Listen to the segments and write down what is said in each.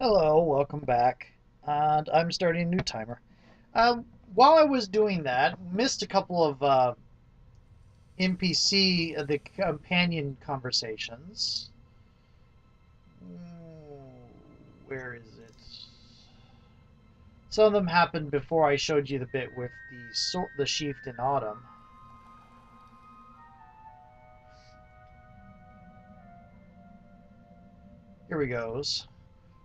Hello, welcome back. And I'm starting a new timer. While I was doing that, missed a couple of NPC, the companion conversations. Where is it? Some of them happened before I showed you the bit with the Sheafed in Autumn. Here we goes.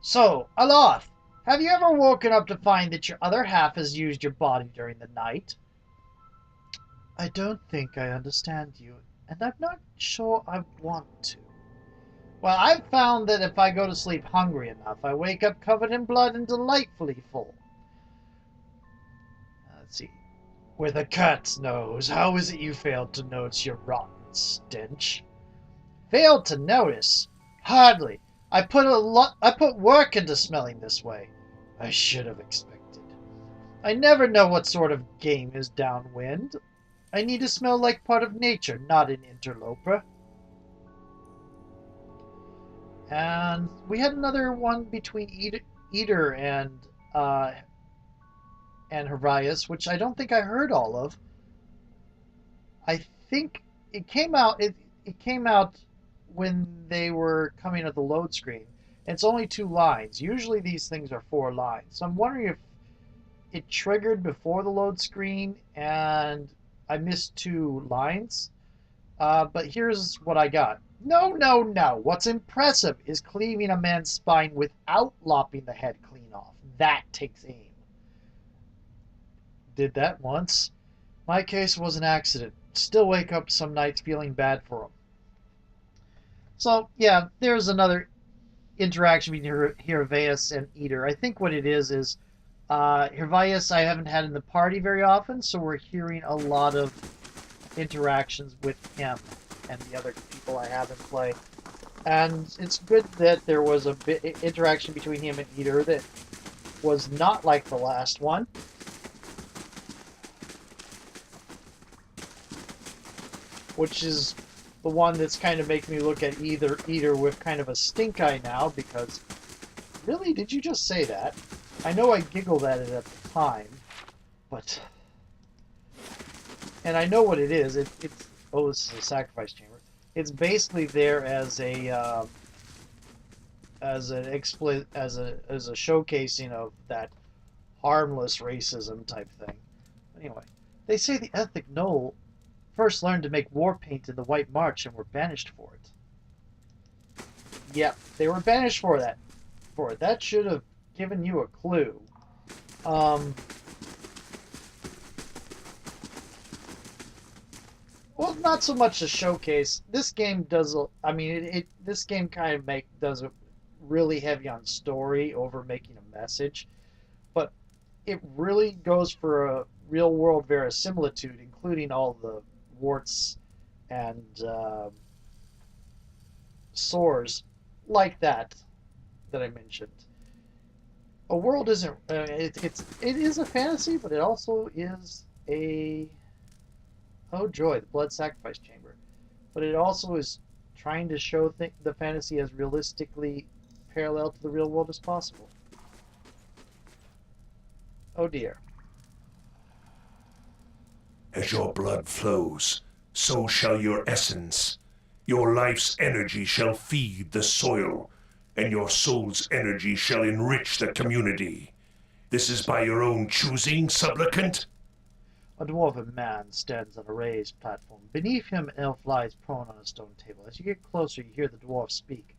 So, Aloth, have you ever woken up to find that your other half has used your body during the night? I don't think I understand you, and I'm not sure I want to. Well, I've found that if I go to sleep hungry enough, I wake up covered in blood and delightfully full. Let's see. With a cat's nose, how is it you failed to notice your rotten stench? Failed to notice? Hardly. I put work into smelling this way. I should have expected. I never know what sort of game is downwind. I need to smell like part of nature, not an interloper. And we had another one between Eater and Hervias, which I don't think I heard all of. I think it came out. It came out when they were coming at the load screen. And it's only 2 lines. Usually these things are 4 lines. So I'm wondering if it triggered before the load screen and I missed 2 lines. But here's what I got. No, no, no. What's impressive is cleaving a man's spine without lopping the head clean off. That takes aim. Did that once. My case was an accident. Still wake up some nights feeling bad for him. So, yeah, there's another interaction between Hervias and Eater. I think what it is Hervias I haven't had in the party very often, so we're hearing a lot of interactions with him and the other people I have in play. And it's good that there was a bit interaction between him and Eater that was not like the last one. Which is the one that's kind of making me look at Eater with kind of a stink eye now, because really, did you just say that? I know I giggled at it at the time, but and I know what it is. It's oh, this is a sacrifice chamber. It's basically there as a as a showcasing of that harmless racism type thing. Anyway, they say the ethnic Knoll first learned to make war paint in the White March and were banished for it. Yep, they were banished for that. That should have given you a clue. Well, not so much a showcase. This game does. I mean, this game kind of does it really heavy on story over making a message, but it really goes for a real world verisimilitude, including all the warts and sores like that I mentioned. A world isn't. It is a fantasy, but it also is a oh joy, the blood sacrifice chamber. But it also is trying to show the fantasy as realistically parallel to the real world as possible. Oh dear. As your blood flows, so shall your essence. Your life's energy shall feed the soil, and your soul's energy shall enrich the community. This is by your own choosing, supplicant? A dwarven man stands on a raised platform. Beneath him, an elf lies prone on a stone table. As you get closer, you hear the dwarf speak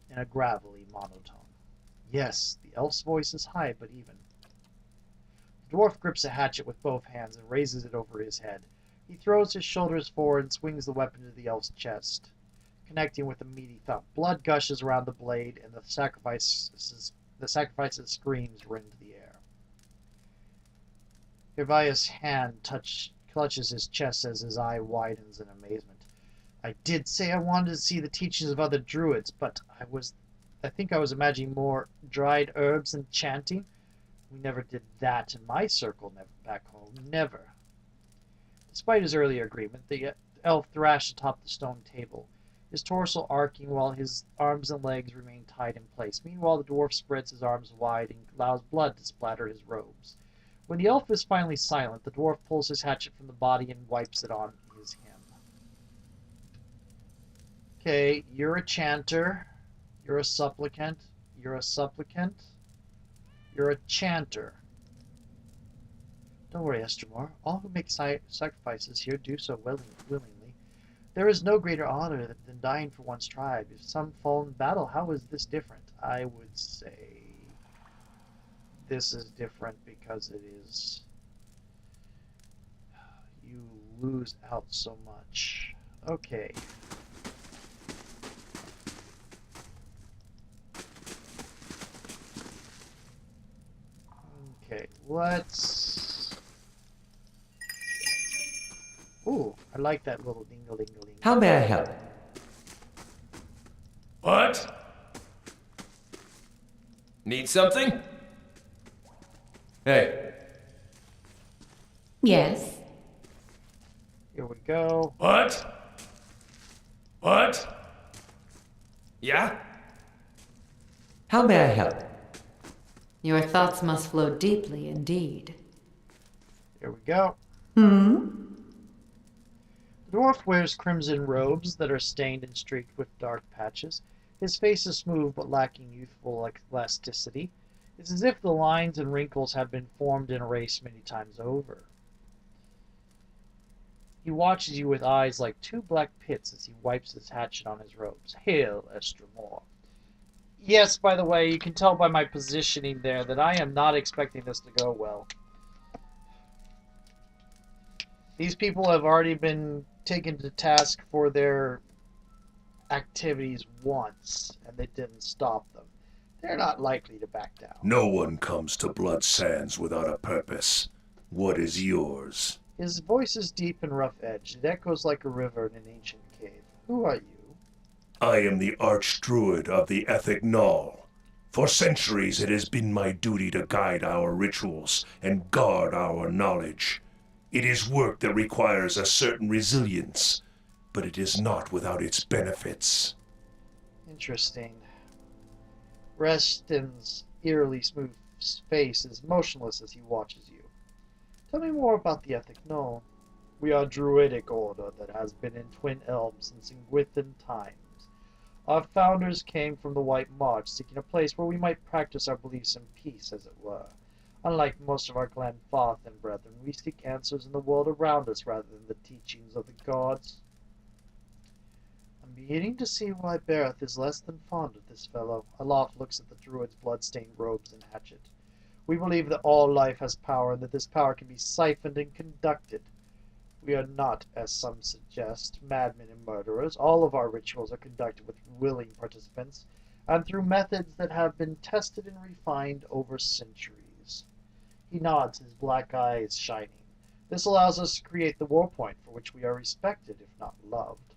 in a gravelly monotone. Yes, the elf's voice is high but even. The dwarf grips a hatchet with both hands and raises it over his head. He throws his shoulders forward and swings the weapon to the elf's chest, connecting with a meaty thump. Blood gushes around the blade, and the sacrifice's screams rend the air. Hervias' hand clutches his chest as his eye widens in amazement. I did say I wanted to see the teachings of other druids, but I think I was imagining more dried herbs and chanting. We never did that in my circle back home. Never. Despite his earlier agreement, the elf thrashed atop the stone table. his torso arcing while his arms and legs remain tied in place. Meanwhile, the dwarf spreads his arms wide and allows blood to splatter his robes. When the elf is finally silent, the dwarf pulls his hatchet from the body and wipes it on his hem. Okay, you're a chanter. You're a supplicant. You're a supplicant. You're a chanter. Don't worry, Estermore. All who make sacrifices here do so willingly. There is no greater honor than dying for one's tribe. If some fall in battle, how is this different? I would say this is different because it is... You lose out so much. Okay. Okay, let's... Ooh, I like that little dingle-dingle-dingle. How may I help? What? Need something? Hey, Yes. Here we go. What? What? yeah? How may I help? Your thoughts must flow deeply indeed. Here we go. Hmm? The dwarf wears crimson robes that are stained and streaked with dark patches. His face is smooth but lacking youthful elasticity. It's as if the lines and wrinkles have been formed and erased many times over. He watches you with eyes like two black pits as he wipes his hatchet on his robes. Hail, Estermore. Yes, by the way, you can tell by my positioning there that I am not expecting this to go well. These people have already been taken to task for their activities once, and they didn't stop them. They're not likely to back down. No one comes to Blood Sands without a purpose. What is yours? His voice is deep and rough-edged. It echoes like a river in an ancient cave. Who are you? I am the Archdruid of the Ethic Null. For centuries it has been my duty to guide our rituals and guard our knowledge. It is work that requires a certain resilience, but it is not without its benefits. Interesting. Reston's eerily smooth face is motionless as he watches you. Tell me more about the Ethic Null. We are a druidic order that has been in Twin Elms since Ingwithan times. Our founders came from the White March, seeking a place where we might practice our beliefs in peace, as it were. Unlike most of our Glenfarthen brethren, we seek answers in the world around us rather than the teachings of the gods. I'm beginning to see why Bereth is less than fond of this fellow. Aloft looks at the druid's blood-stained robes and hatchet. We believe that all life has power and that this power can be siphoned and conducted. We are not, as some suggest, madmen and murderers. All of our rituals are conducted with willing participants and through methods that have been tested and refined over centuries. He nods, his black eyes shining. This allows us to create the war point for which we are respected, if not loved.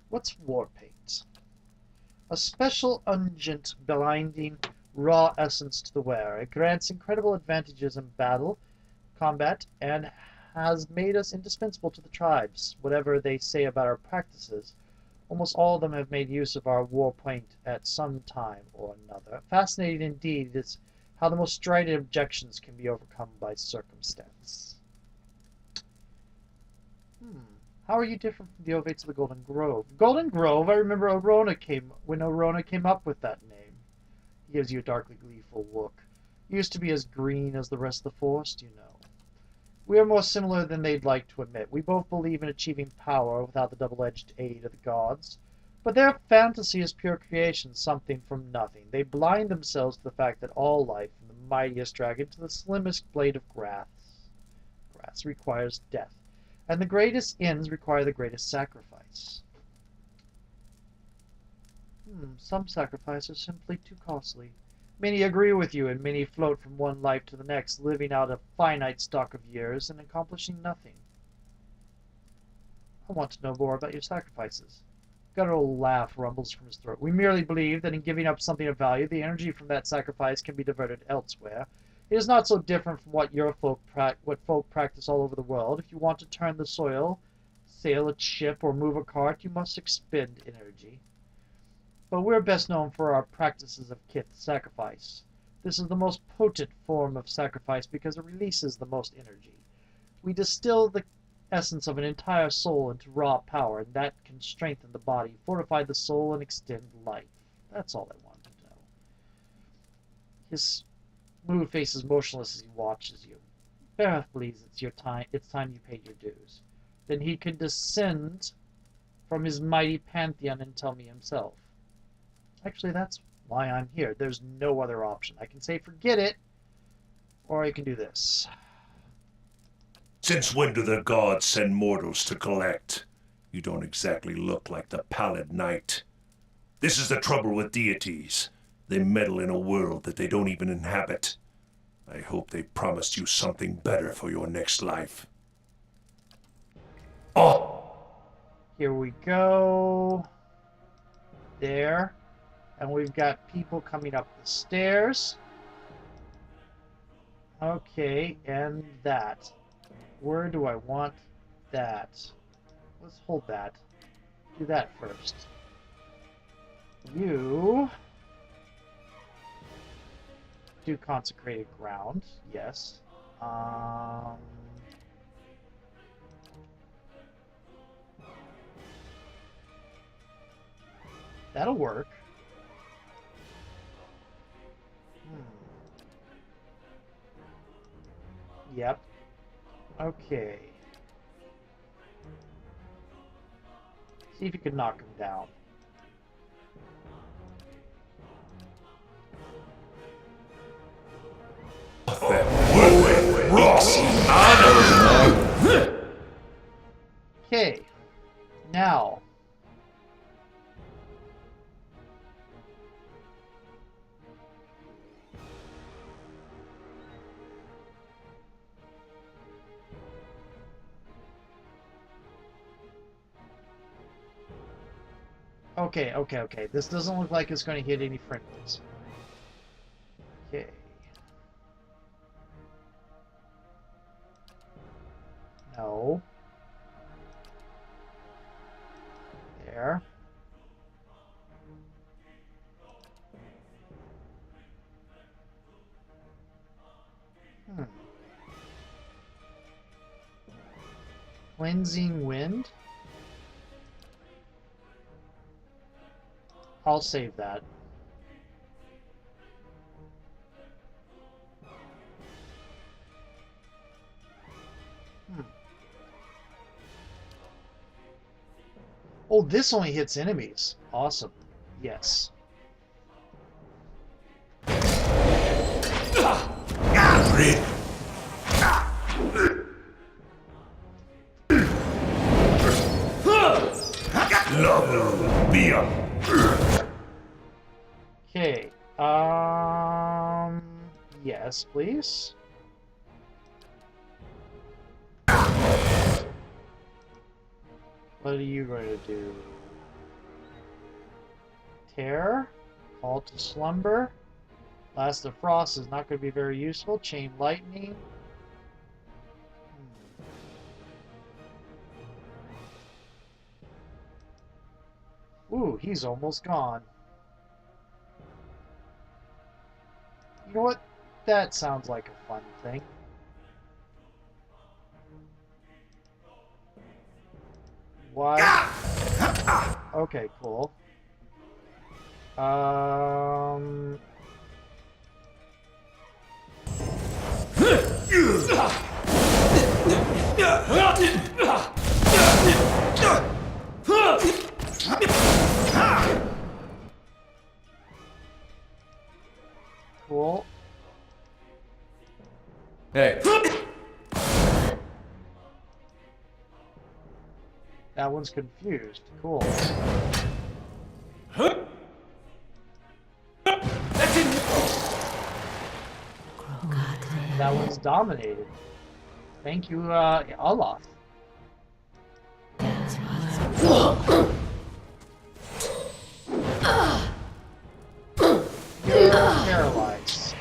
What's war paint? A special unguent blinding raw essence to the wearer. It grants incredible advantages in battle, combat, and has made us indispensable to the tribes. Whatever they say about our practices, almost all of them have made use of our war point at some time or another. Fascinating indeed is how the most strident objections can be overcome by circumstance. How are you different from the Ovates of the Golden Grove? Golden Grove? I remember when Orona came up with that name. He gives you a darkly gleeful look. You used to be as green as the rest of the forest, you know. We are more similar than they'd like to admit. We both believe in achieving power without the double-edged aid of the gods. But their fantasy is pure creation, something from nothing. They blind themselves to the fact that all life, from the mightiest dragon to the slimmest blade of grass, requires death. And the greatest ends require the greatest sacrifice. Some sacrifices are simply too costly. Many agree with you, and many float from one life to the next, living out a finite stock of years and accomplishing nothing. I want to know more about your sacrifices. A guttural laugh rumbles from his throat. We merely believe that in giving up something of value, the energy from that sacrifice can be diverted elsewhere. It is not so different from what folk practice all over the world. If you want to turn the soil, sail a ship or move a cart, you must expend energy. But we're best known for our practices of kith sacrifice. This is the most potent form of sacrifice because it releases the most energy. We distill the essence of an entire soul into raw power, and that can strengthen the body, fortify the soul, and extend life. That's all I wanted to know. His moon faces motionless as he watches you. Bareth believes it's time you paid your dues. Then he can descend from his mighty pantheon and tell me himself. Actually, that's why I'm here. There's no other option. I can say forget it, or I can do this. Since when do the gods send mortals to collect? You don't exactly look like the Pallid Knight. This is the trouble with deities. They meddle in a world that they don't even inhabit. I hope they promised you something better for your next life. Oh! Here we go. There. And we've got people coming up the stairs. Okay, and that. Where do I want that? Let's hold that. Do that first. You do consecrated ground, yes. That'll work. Yep. Okay. See if you can knock him down. Okay. Now. Okay. This doesn't look like it's going to hit any friendlies. Okay. No. There. Cleansing wind. I'll save that. Oh, this only hits enemies. Awesome. Yes. Okay. Yes, please. What are you going to do? Tear? Call to slumber? Blast of Frost is not going to be very useful. Chain Lightning? Ooh, he's almost gone. You know what? That sounds like a fun thing. Why? Okay, cool. Cool. Hey. That one's confused. Cool. That one's dominated. Thank you, Olaf. You're paralyzed.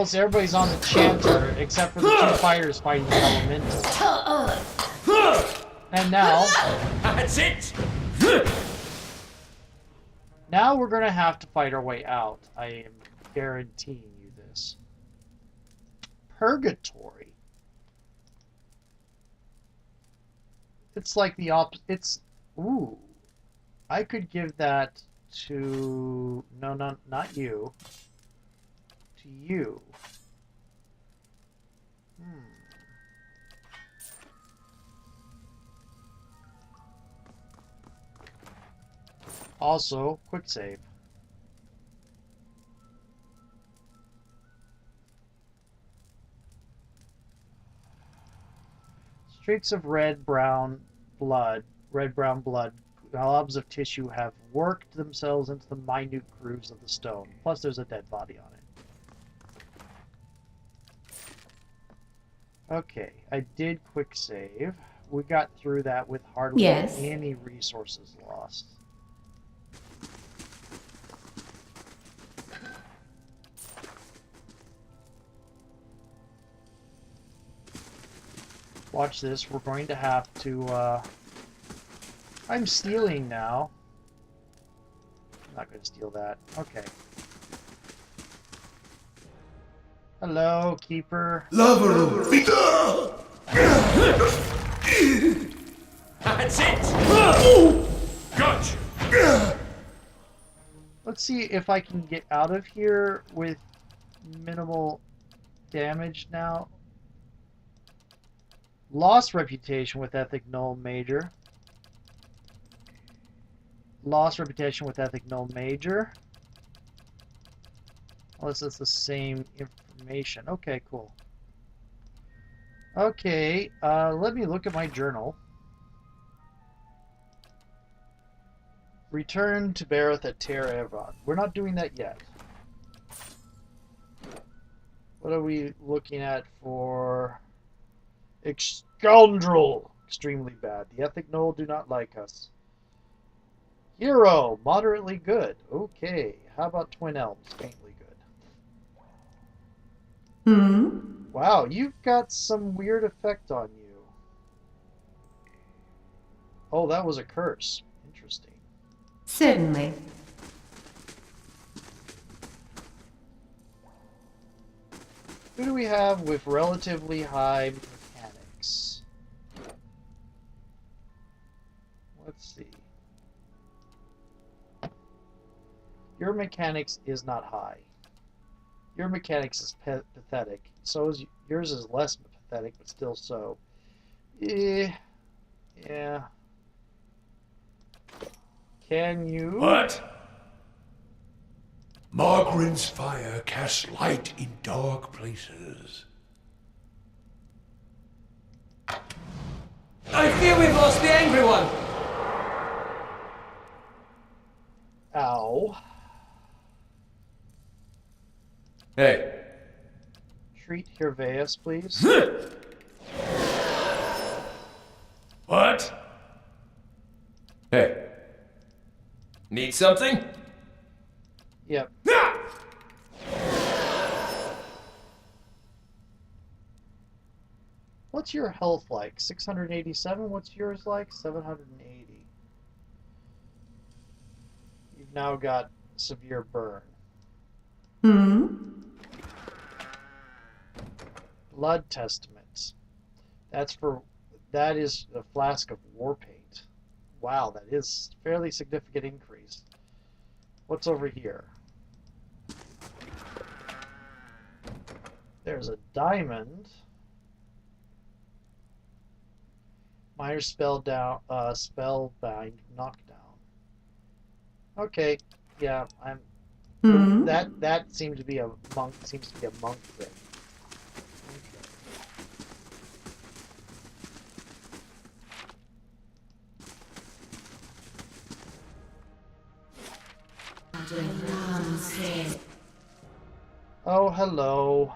almost everybody's on the chanter, except for the two fighters fighting the elemental. And now, That's it! now we're gonna have to fight our way out. I am guaranteeing you this. Purgatory. It's like the it's, ooh. I could give that to, no, not you. To you. Also, quick save. Streaks of red-brown blood, globs of tissue have worked themselves into the minute grooves of the stone. Plus, there's a dead body on it. Okay, I did quick save. We got through that with hardly any resources lost. Watch this, we're going to have to, I'm stealing now. I'm not going to steal that. Okay. Hello, Keeper. Lover, That's it! Gotcha! Let's see if I can get out of here with minimal damage now. Lost reputation with Ethic Null Major. Lost reputation with Ethic Null Major. Unless it's the same information. Okay, cool. Okay, let me look at my journal. Return to Barroth at Ter Evron. We're not doing that yet. What are we looking at for... Scoundrel! Extremely bad. The Ethic Null do not like us. Hero! Moderately good. Okay. How about Twin Elms? Faintly good. Wow, you've got some weird effect on you. Oh, that was a curse. Interesting. Certainly. Who do we have with relatively high mechanics? Let's see. Your mechanics is not high. Your mechanics is pathetic. So is yours is less pathetic, but still so. Yeah. Can you? What? Margrin's fire casts light in dark places. I fear we've lost the angry one. Ow. Hey. Treat Herveus, please. What? Hey. Need something? Yep. What's your health like? 687? What's yours like? 780. You've now got severe burn. Blood Testaments. That is a flask of war paint. Wow, that is a fairly significant increase. What's over here? There's a diamond. Minor spellbind knockdown. Okay, yeah, that seems to be a monk thing. Okay. Oh, hello.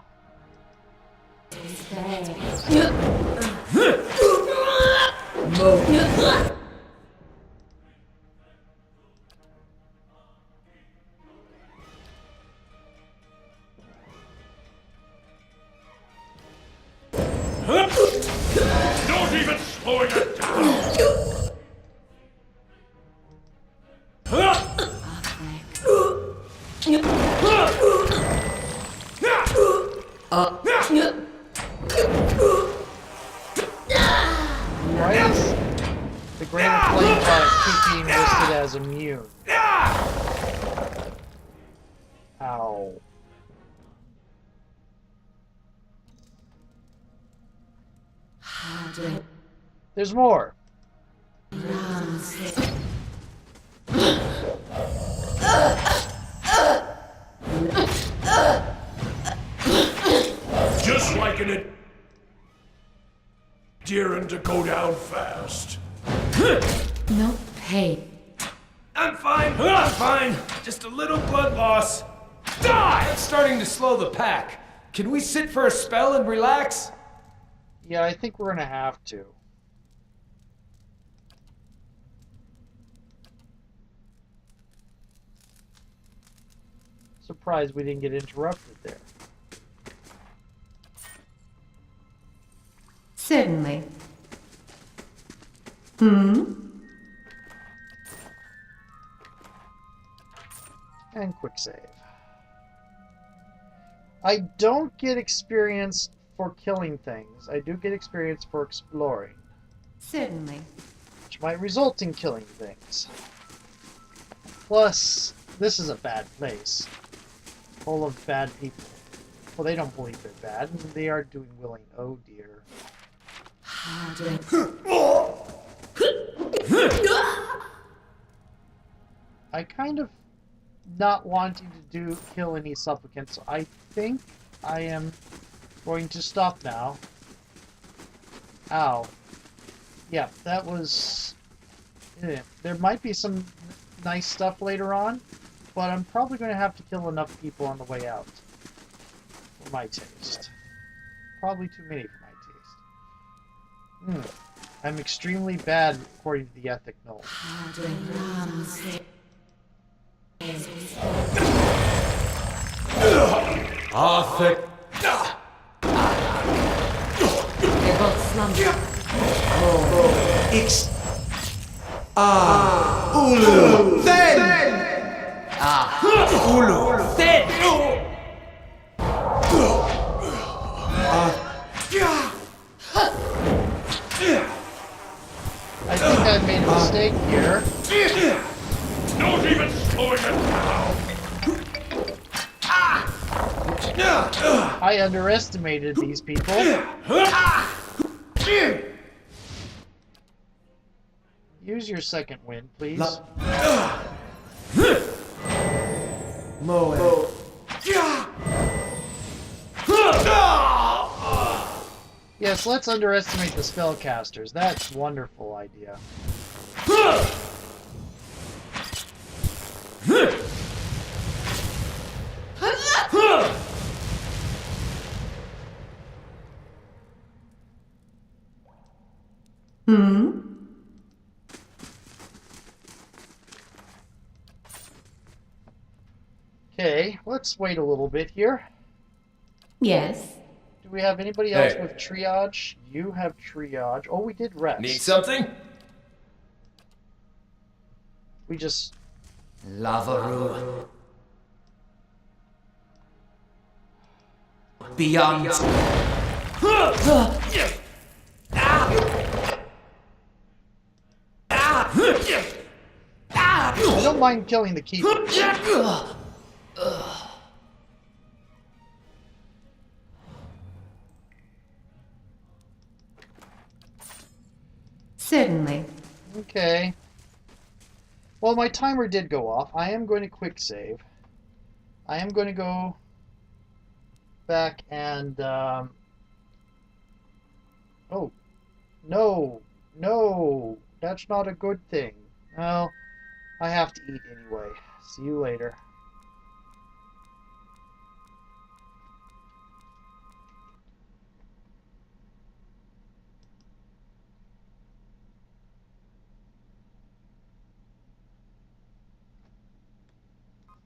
Why is the grain of flame product keep being listed as immune? Ow. There's more. Just like an daring to go down fast. No pain. I'm fine. I'm fine. Just a little blood loss. Die! It's starting to slow the pack. Can we sit for a spell and relax? Yeah, I think we're gonna have to. Surprised we didn't get interrupted there. Certainly. And quick save. I don't get experience for killing things. I do get experience for exploring, Certainly. which might result in killing things. Plus, this is a bad place. Full of bad people. Well, they don't believe they're bad, and they are doing willing. Oh dear. I kind of not wanting to kill any supplicants, so I think I am going to stop now. Ow. Yeah, that was... There might be some nice stuff later on, but I'm probably going to have to kill enough people on the way out. For my taste. Probably too many for my taste. I'm extremely bad according to the ethic null. Arthur. They're both slumbering. Ulu. Then. Ulu. Then. I think I made a mistake here. Not even slowing it down. I underestimated these people. Use your second wind, please. Moe. Yes, let's underestimate the spellcasters. That's a wonderful idea. Okay, let's wait a little bit here. Yes. Do we have anybody else Hey. with triage? You have triage. Oh, we did rest. Need something? We just... Lavaru. Beyond. I don't mind killing the keepers. Certainly. Okay. Well, my timer did go off. I am going to quick save. I am going to go back and... Oh. No. No. That's not a good thing. Well, I have to eat anyway. See you later.